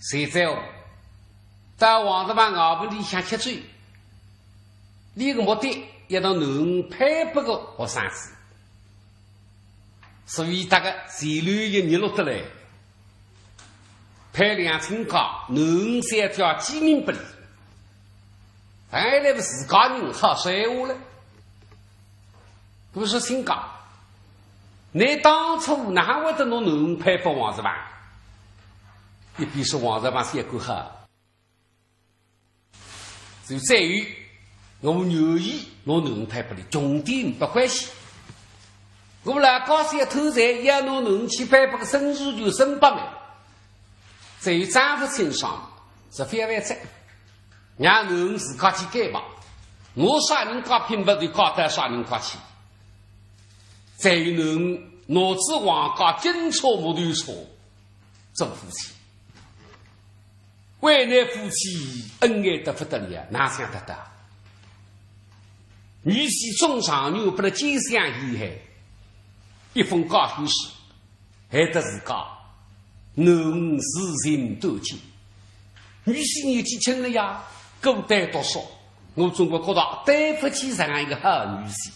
谁在在王子班熬不里向吃醉，你个目的要到能配不个学生子，所以大概谁率也你录得来，配两层高，能三条机敏不离，还来不自家人好说话了，不是新高。你当初哪会得侬能配不王子班？你比说王子班是一个好，就在于我愿意侬能配不的，重点不关系。我来高些偷财，要侬能去配不个生日就生不美，在于丈夫身上是非常在，让侬自家去改吧。我啥人搞拼不就搞得啥人搞去。在于能脑子往搞真错没对错，做夫妻，为难夫妻恩爱得不得了，哪想得到？女婿中上牛不能兼相遗害，一封高书时，还得自家能自行多情。女婿年纪轻了呀，孤单多少？我总觉得对不起这样一个好女婿。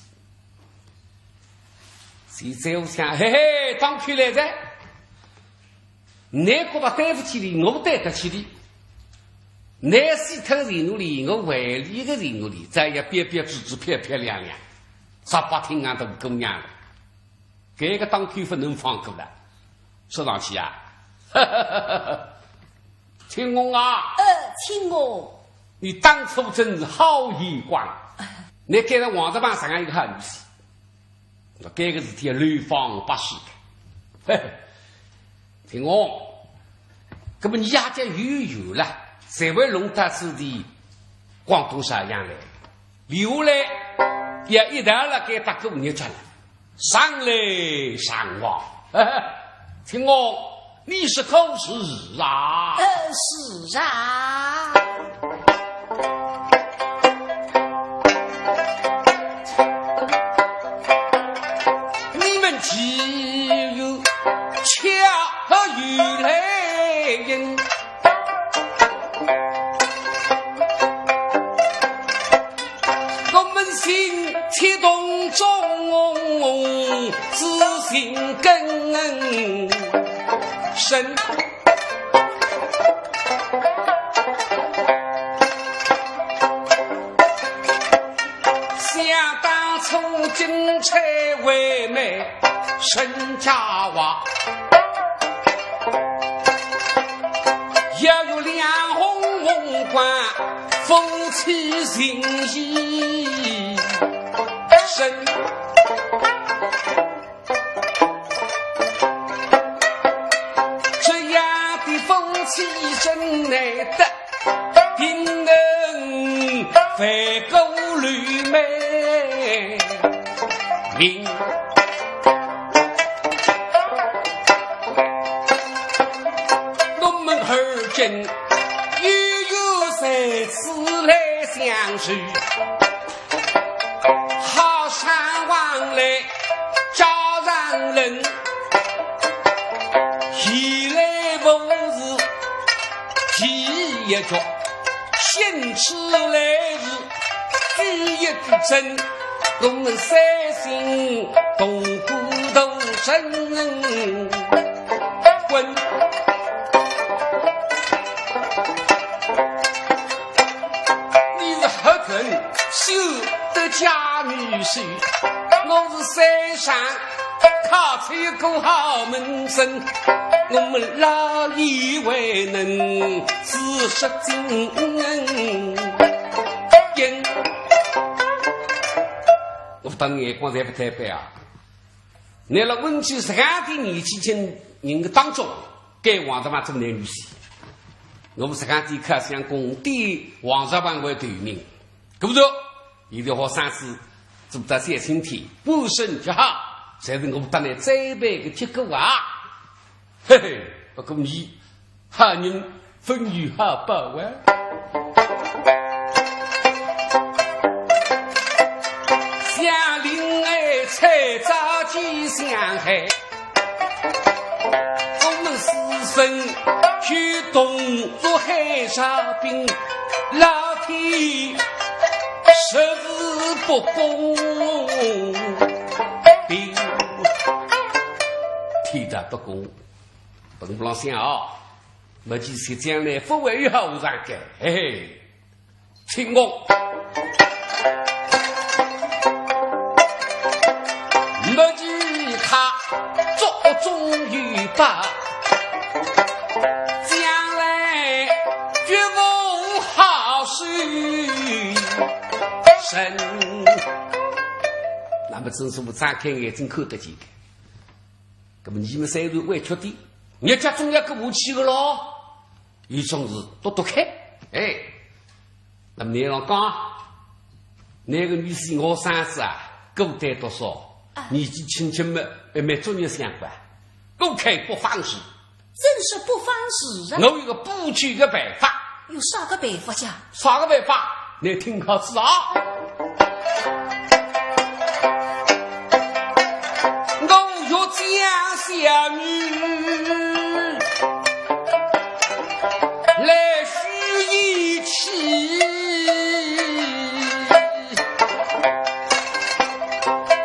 谁在我想，嘿嘿，当开来着，你觉得对不起你，我对得起你。你是他的人努力，我为你的人努力，再也别别指指漂漂亮亮，啥不听啊都姑娘了，这个当开不能放过了，说上去啊，青翁啊，青翁，你当初真是好眼光，你给了王德邦上一个好女婿。这个事体乱放不是的，听我，那么你也叫有了，才会弄他是的广东啥样来，留来也一道了给他姑娘讲了，上来上往，听我，你是口是啊，是啊。只有巧与来人，我们心切动中，自信更深。想当初金钗为美身家娃，要有两红红冠，夫妻情谊深。这样的夫妻真难得，定能非沟绿美名。又有谁次来相聚，好山往来叫让人，一来不是提一脚，先吃来是举一个针，我们三心同骨头深滚。修得家女婿，我是山上靠出一个好门生，我们老以为能自识经验。我当眼光才不太白啊！你了问起是俺的年纪轻人的当中，该王德邦做男女婿，我们是俺的可想公对王德邦为对名。够不着，一定好三次做得些身体不胜就好，才是我们当来栽培的铁骨啊！嘿嘿，不过你好人风雨好报啊！相邻爱才早起相害，我们师生去东做海上兵，老天实是不公平，天大不公。本不啷想啊，没几次将来不会有后上改，嘿嘿，请我。没几他做中预报，将来绝无好事生。那么真是我张开眼睛看得见的。那么你们三人委屈的，你家总要跟我去的咯，有种事多多开。哎，那么你老讲，那个女婿我三子啊，孤单多少？年纪轻轻们没做你相关，我开不放肆，真是不放肆啊！我有个补救的办法。有啥个办法呀？啥个办法？你听好知啊！我要将小女来许一起，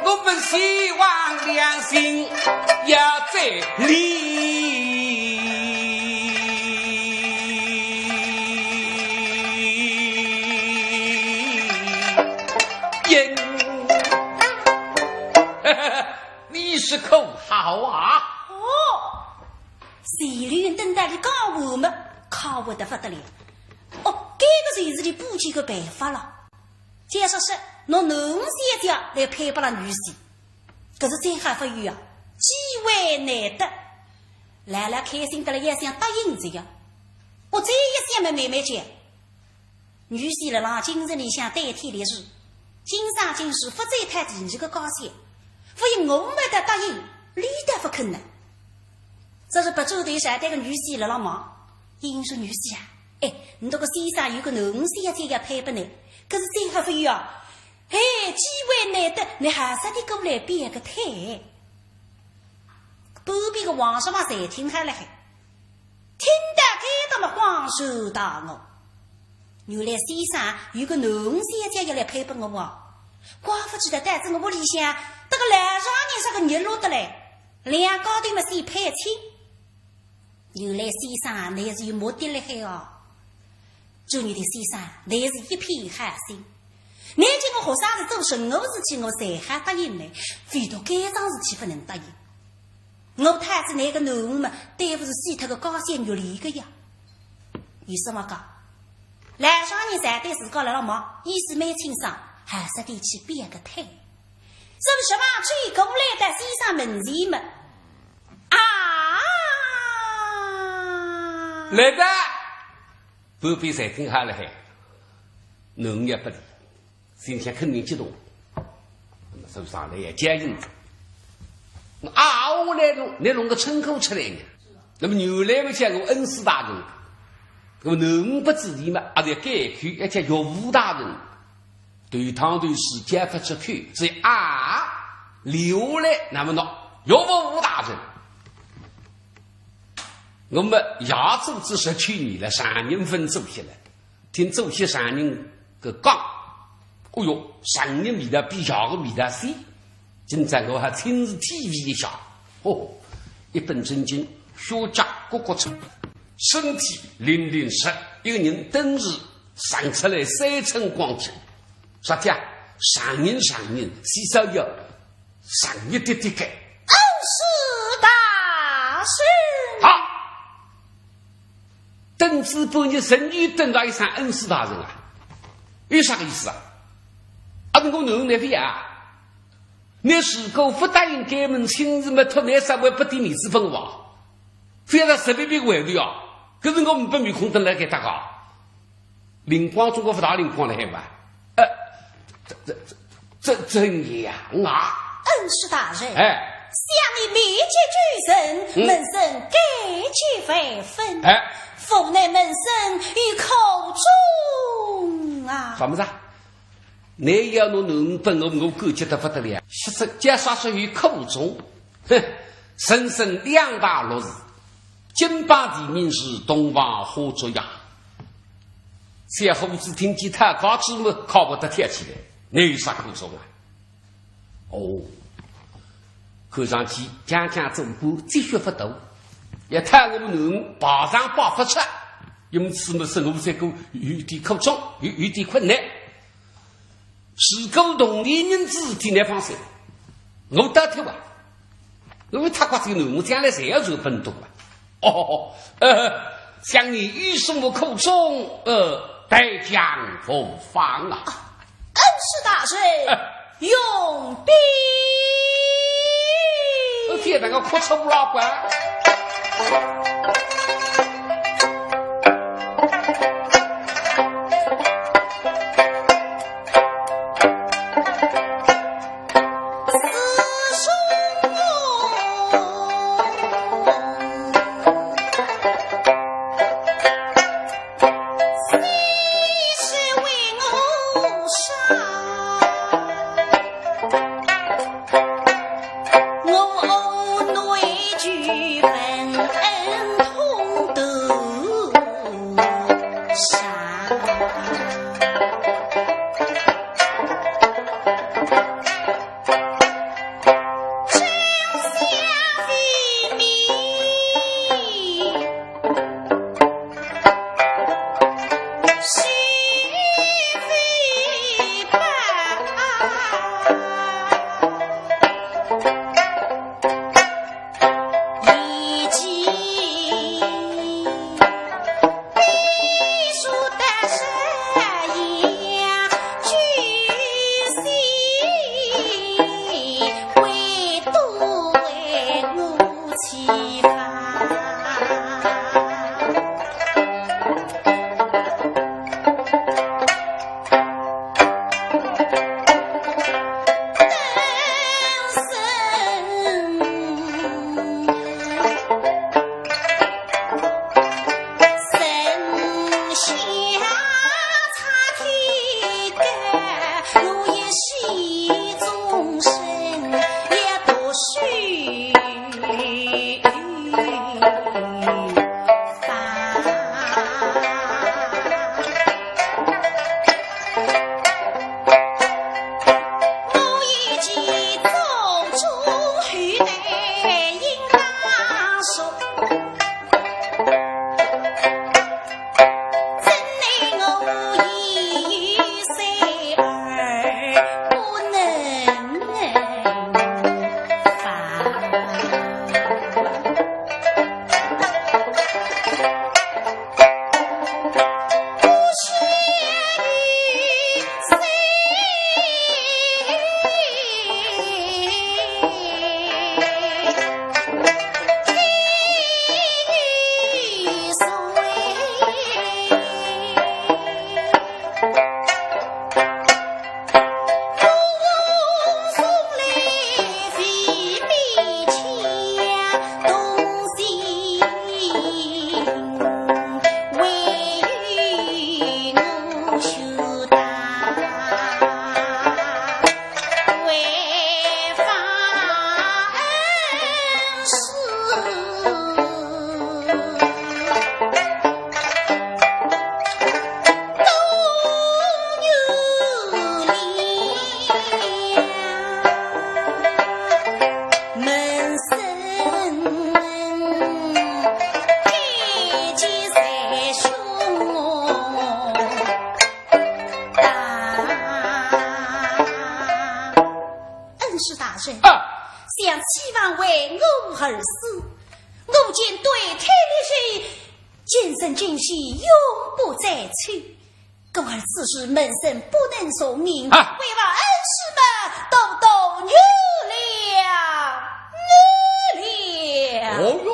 我们希望良心要在理。你是口好啊！哦，谁人等待你讲我们，靠不得不得了。哦，这个才是你补救的办法了。假说是侬能先家来陪伴了女婿，可是这还不有啊，机会难得。来来开心的了也想答应这个，我这一想妹妹讲，女婿了让精神里想代替的是，经商经事不再太第二个高兴。所以我没得答应，理得不可能。这是不周对上这个女婿了忙，因说女婿啊，哎，你这个先生有个能先这样陪伴你，可是这还不有啊？哎，机会难得，你还是得过来变个态。旁边个皇上嘛，才听下来，听得看到了皇手大我。原来先生有个能先这样来陪伴我啊。寡妇记得带着我屋里向，这个来上人是个日落的来，两高头嘛是配亲。原来先生乃是有目的来害哦，做你的先生乃是一片海心。你叫我学啥子做任何事情，我才还答应呢，非到该桩事情不能答应。我太子那个奴们对不是死他个高兴有理个呀。有什么讲？来上人才对自个来了忙，意思没清爽。还是得去变个态，是不是嘛？追过来的先生门前们啊，来的不必再听下来，农业不理，心想肯定激动，那么手上来也接应着。啊，我来弄，你弄个称口出来呢？那么原来我讲我恩师大人，那么农不知地嘛，而且改口而且叫吴大人。对汤对时间不去看，所以留来那么喏，要不吴大人，我们亚洲只是去年了3人分走下来，听走些3人个讲，哦哟，3人米的比较个米的细，今朝我还亲自体味一下，哦，一本正经，学家各个出，身体凛凛实，一个人登日上出来3寸光景。啥家上人，至少要上一点点改。恩师大师，好，等至半日神女等到一声恩师大人啊，有啥个意思啊？我能那边啊，你是否不答应改门亲自么？托那啥会不给面子分哇？非要随便别回的啊！可是我们不没空等来给大家，灵光中国不大灵光了还吧？这真样啊！恩师大人，哎，向你面前举神，门生改去非分。哎，府内门生与口中啊！什么子？你要弄能本我感觉得不得了。其实假说是与口中，哼，生2大落日，金榜题名是东方花烛夜。小伙子听见他高起么靠不得跳起来，你有啥口中啊？哦，看上去家家走过积蓄不多，一看我们能爬上爬不出，因此么生活这个有点苦衷，有点困难。是沟同龄人子体内方式，我得头啊，因为他讲这个农将来谁要做本多啊？向你欲送我口中，待将不放啊！恩师大人，用兵！天那个哭出不老关。想希望为我而死，我见对开的人今生今世永不再娶。故而此时门生不能送命，为望恩师们多多原谅。哦哟，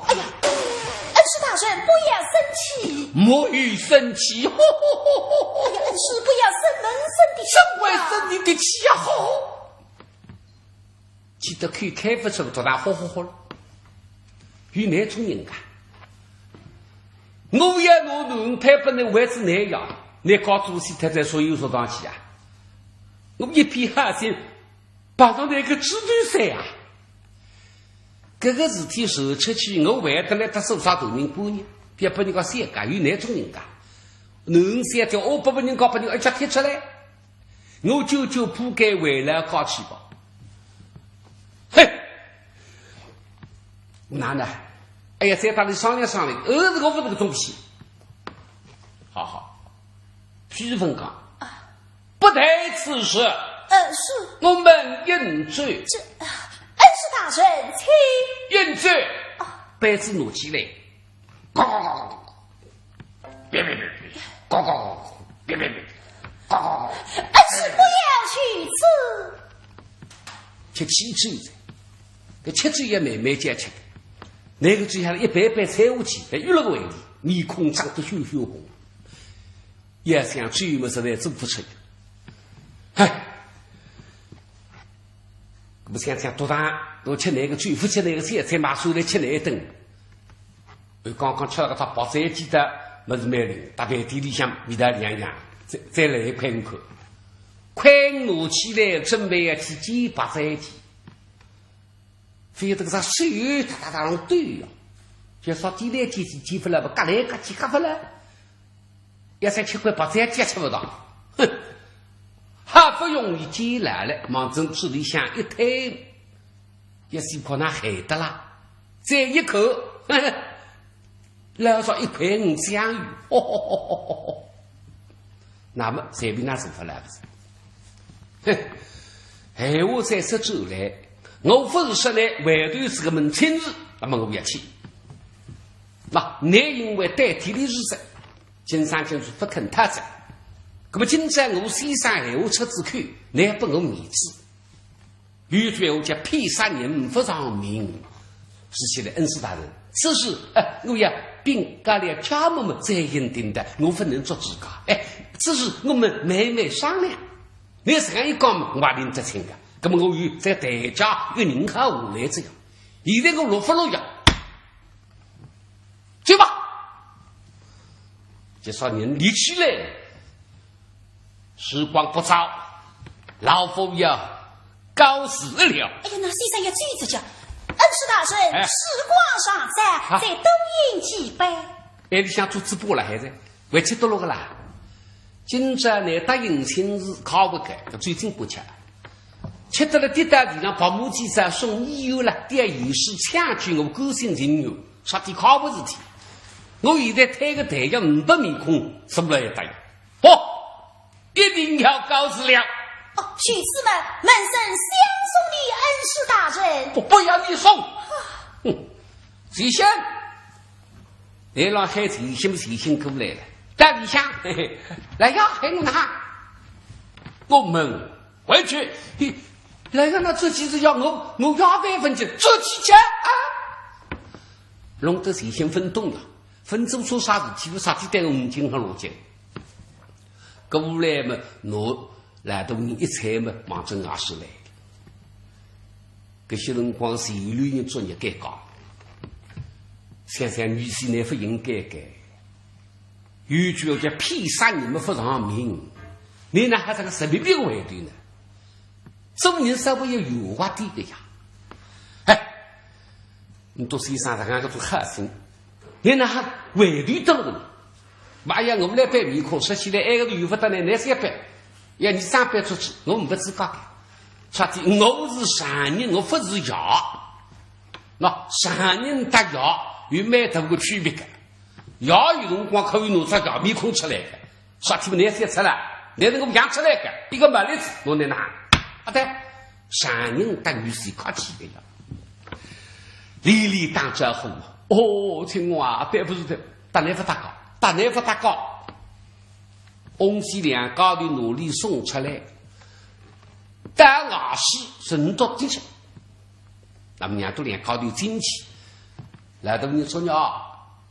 哎呀，恩师大人不要生气，莫于生气。哎呀，恩师不要生门生的气，身为生你的气好，记得可以开不出多大好了。有哪种人啊？我也拿农太不能为之那样，你搞主席他在说有所当起啊！我一片哈心，把上那个指头噻啊！这个事体受出去，我为得来他手上头人过年，别把人家三家有哪种人家，能三条我不把人家把人一脚踢出来，我就不该回来搞去吧。嘿，哪呢？哎呀，在他里商量商量，这个不这个东西，好好，批分讲，不得此事。是。我们认罪。这恩师大人，请认罪。杯子拿起来，咕咕咕咕，别，咕咕咕，别，咕咕咕。恩师不要去此。吃七嘴子，这七嘴也慢慢接吃。那个嘴下来一杯杯踩下去，在娱乐个位里，面孔长得羞羞红，也想嘴么实在做不出来。唉。不想多大，我吃那个最不吃那个菜，才马手来吃那一顿。我刚刚吃了个他包菜鸡的，么是蛮灵，大饭店里向味道两样，再来一块5口，快拿起来准备要去煎白菜鸡，非这个啥水哒对呀，就说第2天煎不了，不嘎来嘎去嘎不了，要再吃块白菜鸡吃不到，哼。好不容易煎来了，往正嘴里向一推，也是怕那害得啦。再一口，捞上1块5香鱼，那么随便那做法来不是？哎，我再说走来，我不是说来外头是个门亲事，那么我也去。那你因为代替的日子，经常就是不肯他走。那么今朝我先生闲话出自口，来不我面子。有句话叫骗杀人不偿命，是起来恩师大人，此事我要并家里家母们再认定的，我不能做自家。此事我们慢慢商量。你这样一讲嘛，我还领得清的。那么我有在代价与宁可无来这样，现在我落不落呀？去吧，这少年离去了。时光不早，老夫要告辞了。哎呀，那先生要追着讲，恩师大人，时光尚在，再多饮几杯。你想做直播了还是？回去多了个啦。今朝呢，答应亲自考不开，最近不吃了。吃到了跌到地上，把母鸡上送医院了，点有事抢去我高兴情友，啥地考不事体。我现在推个台叫500米空，什么也答应。一定要告辞了。许子们，门生相送你恩师大人。我不要你送。谁想？你让孩子信不信过来了？大理想，来呀，还有哪？我们回去，来让他自己是要我要5分钱，自己吃啊！弄得谁先分动了？分做出啥事体？啥体带5斤和6斤？个屋来嘛，我来到你一猜嘛，忙着牙齿来。这些辰光是有女人做业该讲，想想女婿呢不应该改。有句话叫骗杀你们不偿命，你呢还是个什么病外头呢？做人稍微要有话点的呀。你都是一上个做核心，你呢还外头等人。妈呀！我们来摆面孔，说起来挨个有不得呢，那3摆，要你3摆出去，我们不自觉的。说的我是善人，我不是药。那善人搭药有蛮大个区别的，药有辰光可以拿出药面孔出来的，说的那3出来，那个养出来的，一个麦粒子弄在哪？对，善人搭女婿客气的呀，里里当着后，青蛙啊，对不是的，当然不大高。大内不大高，翁西两高的努力送出来，但老师人多进去，那么两都两高的进去，来到你说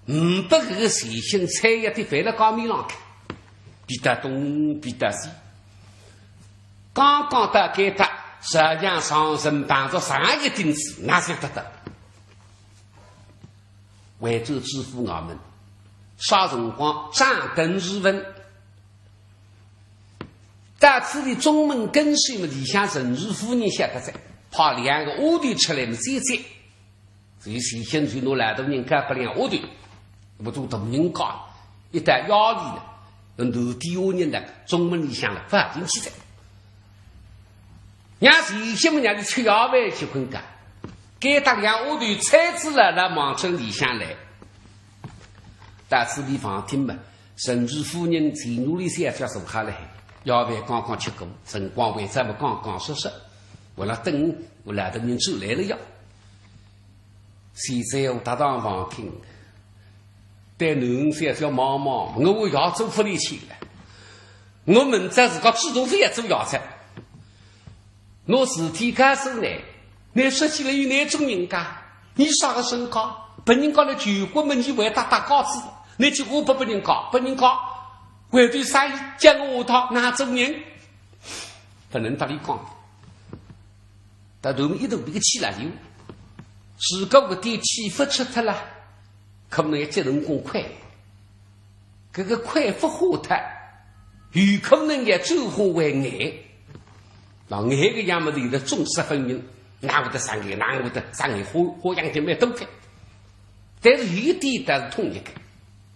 你不个随性菜叶的飞到高面上看，比得东比得西，刚刚的给他实际上上身绑着上一钉子，哪想得到？为这支付我们。啥辰光张灯日温，在此里中门跟随嘛，里向陈氏夫人晓得在，怕2个屋里出来嘛，再所以谁先去拿来的人干不了我的，不做同人讲，一旦压力呢，用头低我人的中门里向了发进去的。伢是什么伢的吃药饭去困觉，给大家我对菜子了那忙成里向来。但是地方听嘛，甚至夫人在努力想叫手下来，药饭刚刚吃过，辰光为什么刚刚说说，为了等我来的人走来了药。现在我搭档房听，对农三小忙忙，我要做福利去了。我们这是个制度费做药材。我是体干手来，你说起来有哪种人家？你啥个身高？本人高了全国门你为打高子，你就我不人高，不人高，为对啥讲我他哪种人？不能打你讲。但他们一头这个起来有，是个个地气发出他了，可能要接人工快，这个快不好他，有可能也走火为爱。那爱个样么子的重视分明，哪会得三个，哪会得三个火样的没都的，但是有一点都是统一的，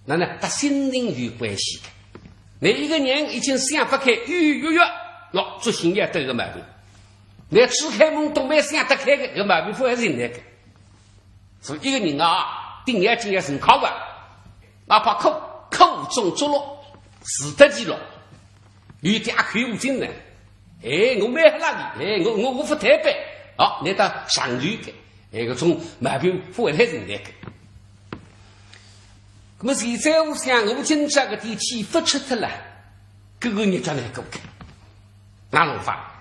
那呢，他心灵有关系的。你一个人已经想不开，那做心也得个毛病。你吃开门都没想得开的，个毛病不还是人来的。所以一个人啊，定眼睛也是靠的，哪怕口中作乐，死得几了，有点可以无精呢。我没那里，我不台北啊，你到上去的，个种毛病不会太人来的。那么现在我想，我今这个地气不出来了，各个人家来够看，哪弄法？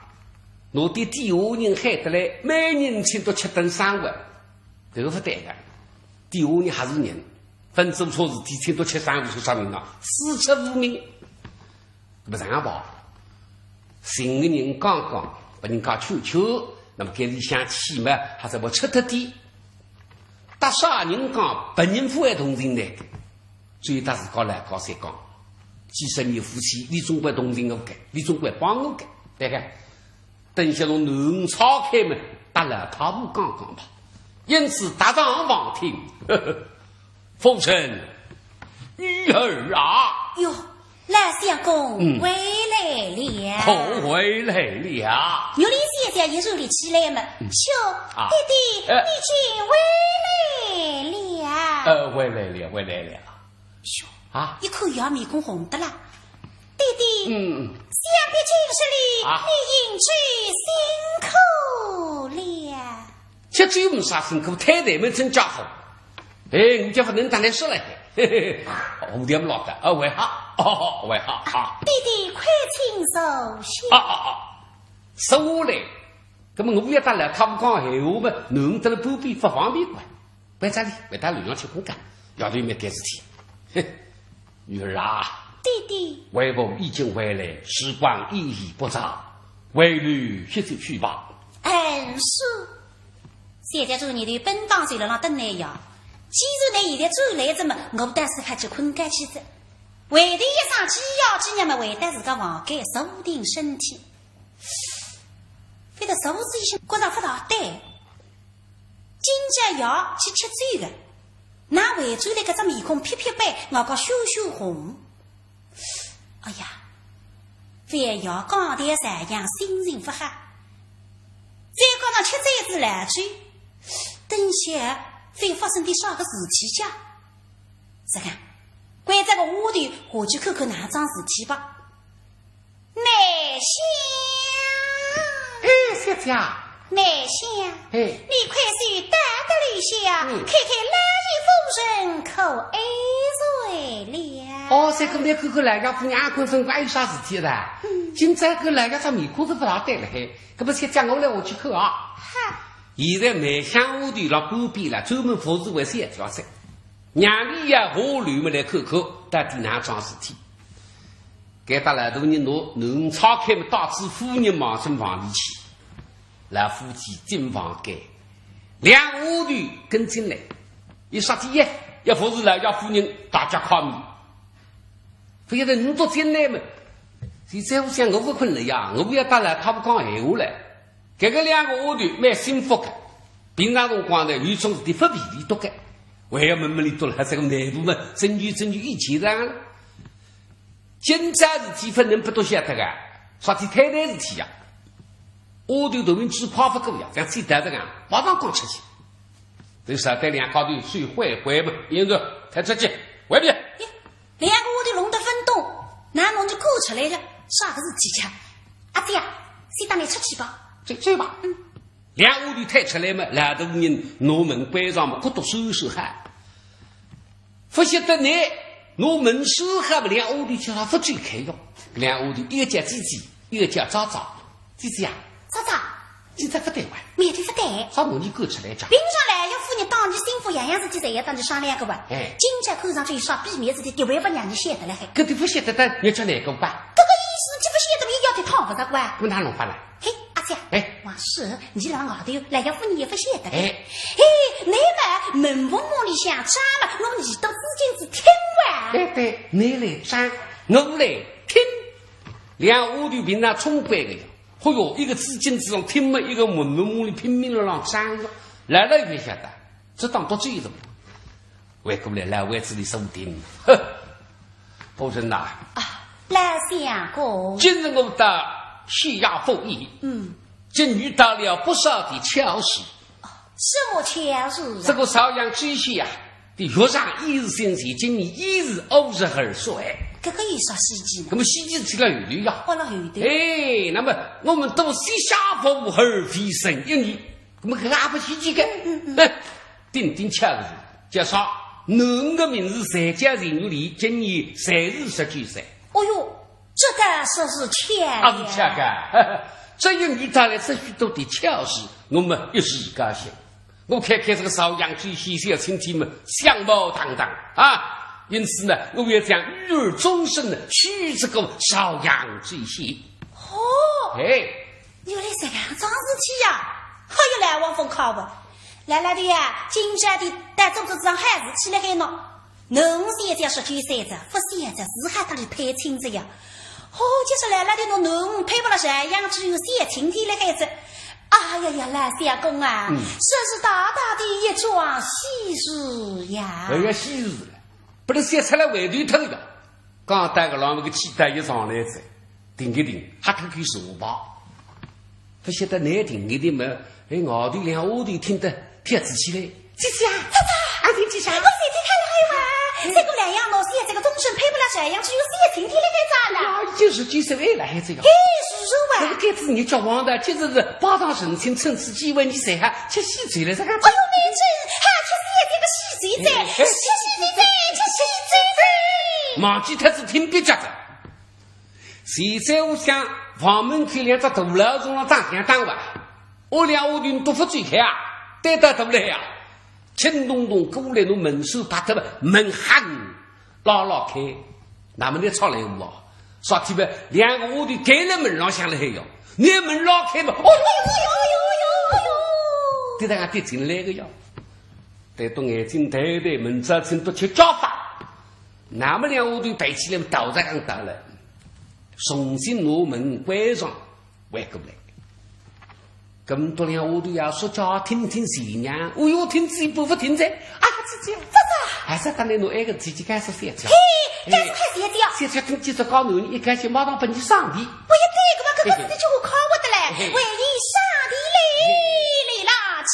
我的第五人害得来，每年请都7顿3碗，这个不对的。第五人还是人，分手错是提前都7、3、5出上面了，4、7、5名，不这样吧？新的人刚刚把人家求求，那么给你想起嘛，还是我吃特点。打啥人讲本人父爱同情来的，所以他是搞来搞谁讲，几十年夫妻，李总管同情我的，李总管帮我的，对个。等下从农超开门，打了他不刚刚吧，因此打仗王听，父亲女儿啊，哟。赖相公回来了，回来了。牛林先生一手里起来嘛，兄弟弟，你请回来了。回来了。兄啊，一口药面孔红的啦。弟弟，相比今日里，你饮去辛苦了。这只有啥辛苦？太太们真家伙。你家伙能当来说来。我点不老的，为好，为好。弟弟快请受谢。收来。那么我也打来，他不讲闲话嘛，弄得了不必不方便管。为啥哩？为他流浪去空干，要对面干事体。女儿啊，弟弟，为父已经回来，时光一已不早，为女歇息去吧。是。现在做你的本当水了让等来呀。既然你现在走来这么，我不但是看去困觉去着，为的一上鸡药今年嘛，为的是个房间守定身体，非得手指一些觉着不大对，今朝药去吃醉的，那为主来个只面孔撇撇白，我个羞羞红。哎呀，非要刚才三样心情不好，再加上吃醉子来追，等下非发生的啥个事体下？这个，关这个屋里，我去看看哪桩事体吧。内乡，小姐，内乡，你快去大的里下，看看蓝衣夫人口哀醉了。这个你看看来家夫人官分关有啥事体的？今朝个来家上面裤子不大对了嘿，可不先讲我来我去看啊。现在内乡屋里了不必了，专门服侍为谁角色？娘里呀，我女们来看看到底哪桩事体？给大来头你能超开导致夫人忙进房里去，来夫妻进房间，两屋女跟进来，一杀鸡耶，要服侍来家夫人大家靠米，非得你都进来嘛？现在我想我不困了呀，我不要打来他不讲闲话来。这个两个屋女蛮幸福的，平常辰光呢，有种事体不便利多个，还要慢慢的多了，这个难度嘛，争取一起上。今朝事体分能不多晓得个，说起太太事体呀，我对头面只夸不够呀，这样最大这个马上讲出去。这时候在两高头水回嘛，沿着抬出去，外边。两个我的弄得分动，那弄就过出来了，啥个事体呀？阿姐呀，先带你出去吧。这吧，两个的抬出来嘛，老多人挪门关上嘛，各都收拾哈。不晓得呢，挪门收哈不两个的叫他不追开哟，两个的一个叫姐姐，一个叫早早，姐姐呀，早早。现在不对哇，面对不对，啥东西勾出来讲？平常来要妇人当你幸福样样事体，侪要当你商量个吧？今朝看上去有啥避免事体，绝对不让你晓得了还。搿都不晓得的，你叫哪个吧？这个意思，你不晓得你要得烫不着关？我哪弄法了？嘿，阿姐，王是你让外头来要妇人也不晓得。你们门缝缝里向扎嘛，弄你到资金子听完。对，你来扎，我来听。两屋头平常冲关个呀。哎哟，一个资金之中听嘛，一个门门里拼命的让站着，来了也晓得，这当多罪的。外过来来外子里收听，哼，夫人呐，来相公，今日我到西亚赴议，竟遇到了不少的巧事。什么巧事？这个朝阳之西啊，的约上一日星期，今年1日5日而说哎。这个有啥细节呢？那么细节起了后头呀，到了后头。那么我们都西夏服务而非生一年，我们还不细节个，定巧日，介绍侬个名字参加人员里，今年3日19岁。哦哟，这个说是巧，是巧个，这一年带来这许多的巧事，我们一时高兴。我看这个朝阳最西小青天们相貌堂堂啊。因此呢，我要将育儿终身呢取这个朝阳之喜。原来这样桩事体呀，还有来往风考不？来的呀，今朝的在桌子上还是起来还喏，侬现在19岁着，不现在是还得里配亲着呀。就是来的侬配不了这样只有3晴天的孩子。哎呀，来相公啊，这是大大的一桩喜事呀！喜事了。不能写出来围对头的，刚带个老那个期待一上来子，顶一顶，还可以说吧。不晓得难听一点嘛？我的两屋里听得贴子起来。姐姐啊，早听姐姐，我谁听看了还玩？这个两样东西，这个终身配不了这样，只有4晴天的孩子了。就是未来孩子呀。是啊。那个该子你交往的，就是巴掌神情，趁此机会你谁还吃细嘴了？这个。哎呦，没真，还吃这个细嘴在，吃细嘴在。忘记他是听别家的。现在我想房门口两只大老鼠了长相当吧，我俩屋里都不追开啊，带到头来呀，轻咚咚过来，侬门手把他们门喊拉开，那么你吵来我，说起来两个屋里盖了门上向来哟，你门拉开嘛，对他对进来个呀，带动眼睛抬门这层都去叫法。那么两屋头摆起来倒着刚到了，重新挪门关上，外过来。咁多两屋头要说叫听谁娘，我又听自己不听在啊，姐姐，还是当年侬爱个自己开始写掉。开始看写掉，写出跟记者告侬，一开始马上把你上地。我也对个嘛，这个字就我考我的嘞，为你上地里拉起，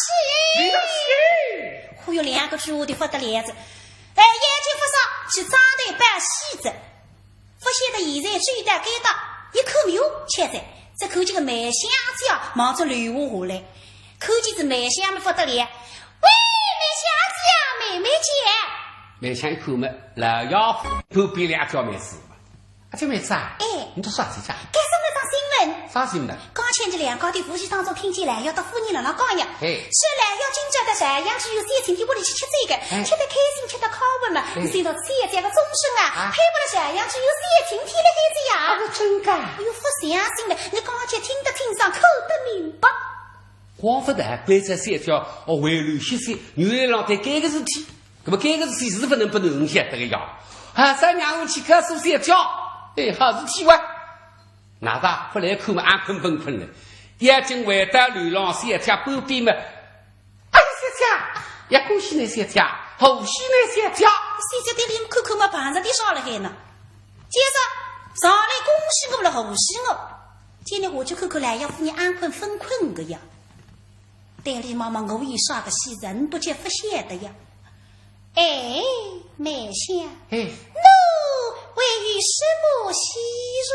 忽悠两个猪的发的帘子。眼睛不上去长得办戏子，不晓得现在这一代街道一口苗吃在，这口这个梅香子呀，忙着流下来，口见这梅香没发得脸，喂，梅香子呀，妹姐，梅香一口嘛，老妖妇后边两条梅子，这梅子啊，你都啥子家？该什么张新闻？啥新闻？刚前这两高的夫妻当中听见来要到妇人了讲呀，是来要今朝的这样只有3晴天屋里去吃这个，吃得开心，吃得开胃嘛，你听到这个终身啊，配不了这样只有3晴天的孩子呀，真的，哎呦，不相信了，你刚才听得听上，口得明白。光不的关在3条围炉歇息，原来让在改个事体，那么改个事体是不能晓得个呀？三娘我去看书3条，好事体哇！哪大后来看嘛，安困崩困了，眼睛回到流浪3条半边嘛，哎也恭喜那些家，后喜那些家。谁在店里看看嘛，盘上的少了海呢？接着上来恭喜我了，后喜我。今天我就看看来要夫人安困分困个呀。店里妈妈我也耍个戏，人不见不显的呀。哎，梅香，哎，侬为与什么喜日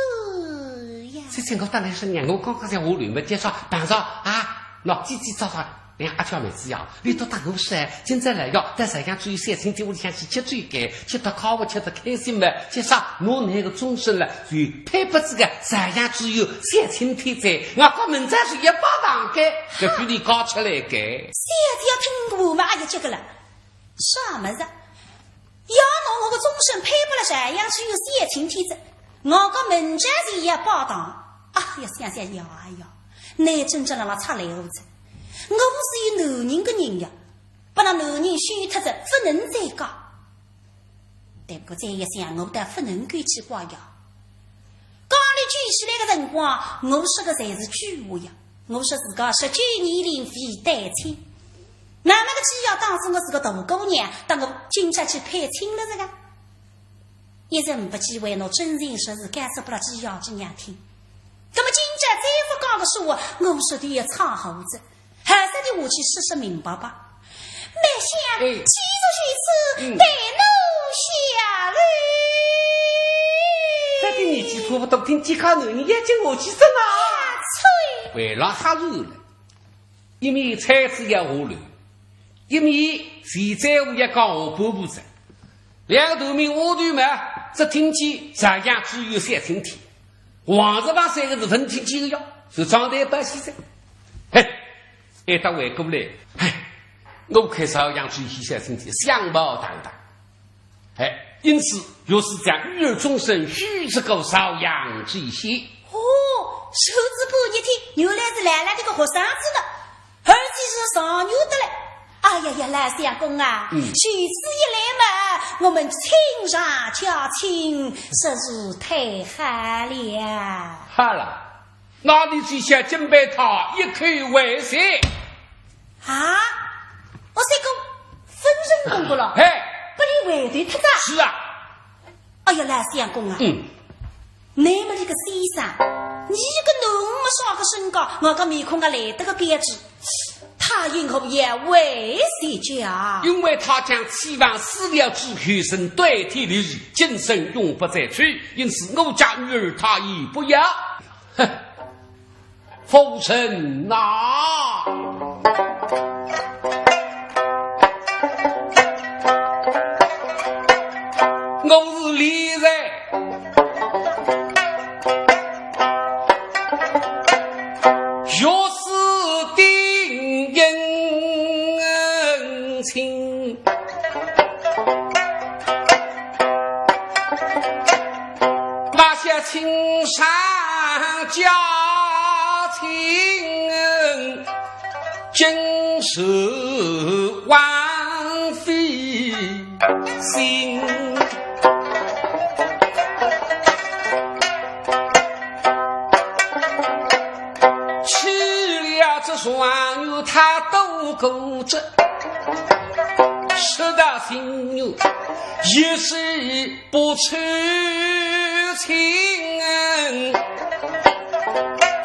呀？这我当然是娘，我刚刚在屋里面介绍办上啊，那叽叽喳喳。连阿娇妹子呀，你都当我是今朝来要在山上注意三星期屋里向去吃最干，吃到烤吃得开心嘛。介绍我那个终身了，就配不这个山上只有三星天在，我国门站是100堂盖，这比你高出来盖。谁要听我嘛？哎呀，这个了，啥么子？要弄我个终身配不了山上只有三星天在，我国门站是100堂。哎呀，想想呀呀，那真正让他差来胡子。我是有男人的人呀，把那男人选脱着不能再讲。但不再一想，我但不能够去挂呀。刚里举起来的辰光，我说的才是句话呀。我说自个19年龄非单亲，那么个只要当时我是个大姑娘，当我警察去配亲了这个，一人不机会，我真人说是干涉不了几要几娘听。那么警察再不讲个说，我说的也唱猴子。还是的，我去试试明白吧。没想记住许次带路下来。这个年纪差不多，听健康男人眼睛我起身啊！吹，为了哈热了，一面菜子要下楼，一面现在我也讲我婆婆子，两个头面我对嘛，只听见山上只有3星天，王子把3个字分听几个要，是装台把西噻，嘿。一到外过来，哎，我开始要养出一些身体相貌堂堂，哎，因此又是将育儿终身许这个少养之息。哦，手指不一听，原来是来了这个学生子的，而且是上牛的嘞。哎呀呀，来相公啊，许次一来嘛，我们亲上加亲，实是太好了。好了。那你就想准备他一口为食啊！我这个分人公不了，嘿，不理为对他咋？是啊。哎呀，来相公啊，那么这个先生，你个那么少个身高，我个面孔啊来得个标志，他因何也为谁家？因为他将期望死了之后生代替利益，今生永不再娶，因此我家女儿他亦不要。哼。父亲呐，我是李人，若是定恩情，那些青山家真是枉费心，吃了这双牛他都够着，吃到心牛也是不出情，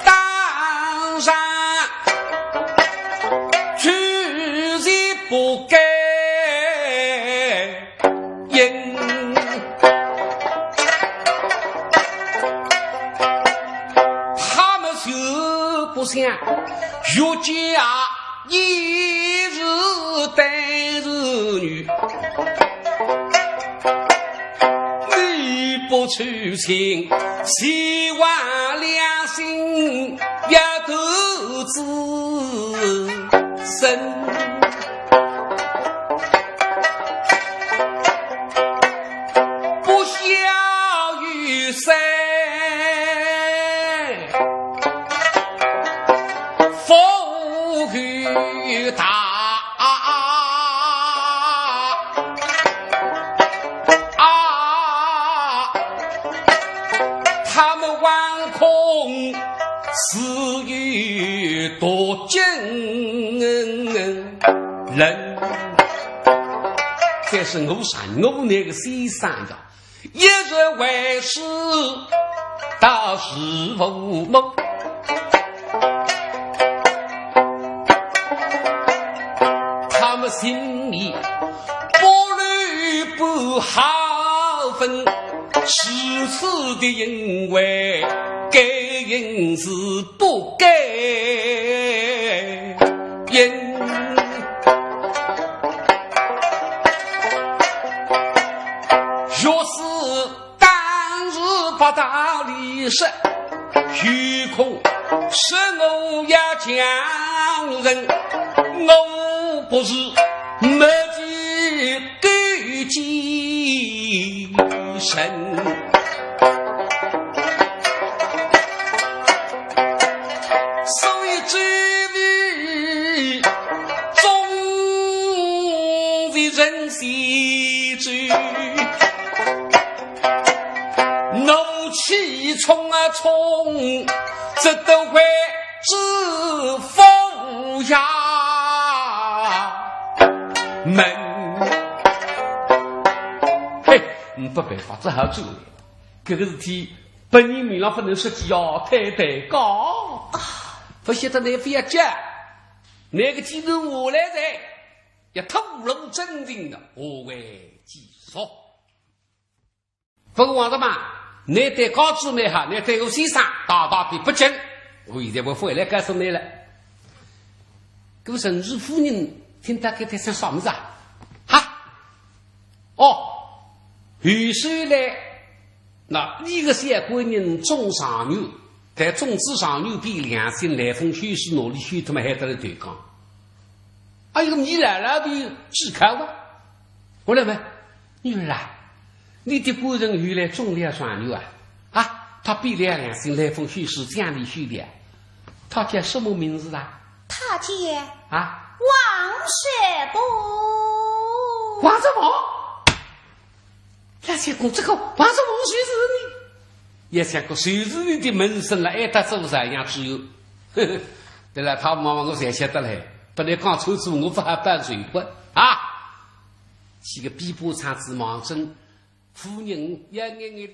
当然不该因，他们就不想越家一日待日女，你不出情，希望良心要独自生。私欲多惊人，才是我山我那个西山呀，一日为师大师无梦。他们心里不虑不好分，是死的因为给人是不给人。若是当日把道理说，虚空是我要讲人，我不是没计对己身。所以这里终为人喜之，怒气冲啊冲，这都会致风呀门。嘿，不办法，只好做。这个事体本人面上不能说计哦，太高不晓得你非要讲那个记录我来在要透露真正的我为记说。不过王大妈，你对高知没好，你对我先生大大的不敬，我现在我回来告诉你了。各位陈氏夫人听大概在想什么子啊？哈哦，于是呢，那一个小闺人种上牛，在种子上牛比良心来风虚是努力虚他们还得来对抗。哎呦，你来了的只看吧，我来问女儿啊，你的夫人原来种了双牛啊？啊，他比良心来风虚是这样的虚的，他叫什么名字啊？他叫啊，王学伯。王什么？那些公这个王什么谁是你？也想过谁是你的门生了？哎，他做啥样只有？呵呵，对了，他妈妈我才晓得嘞。不然刚抽出我不还办水婚啊？几个逼迫长子忙生，夫人也眼眼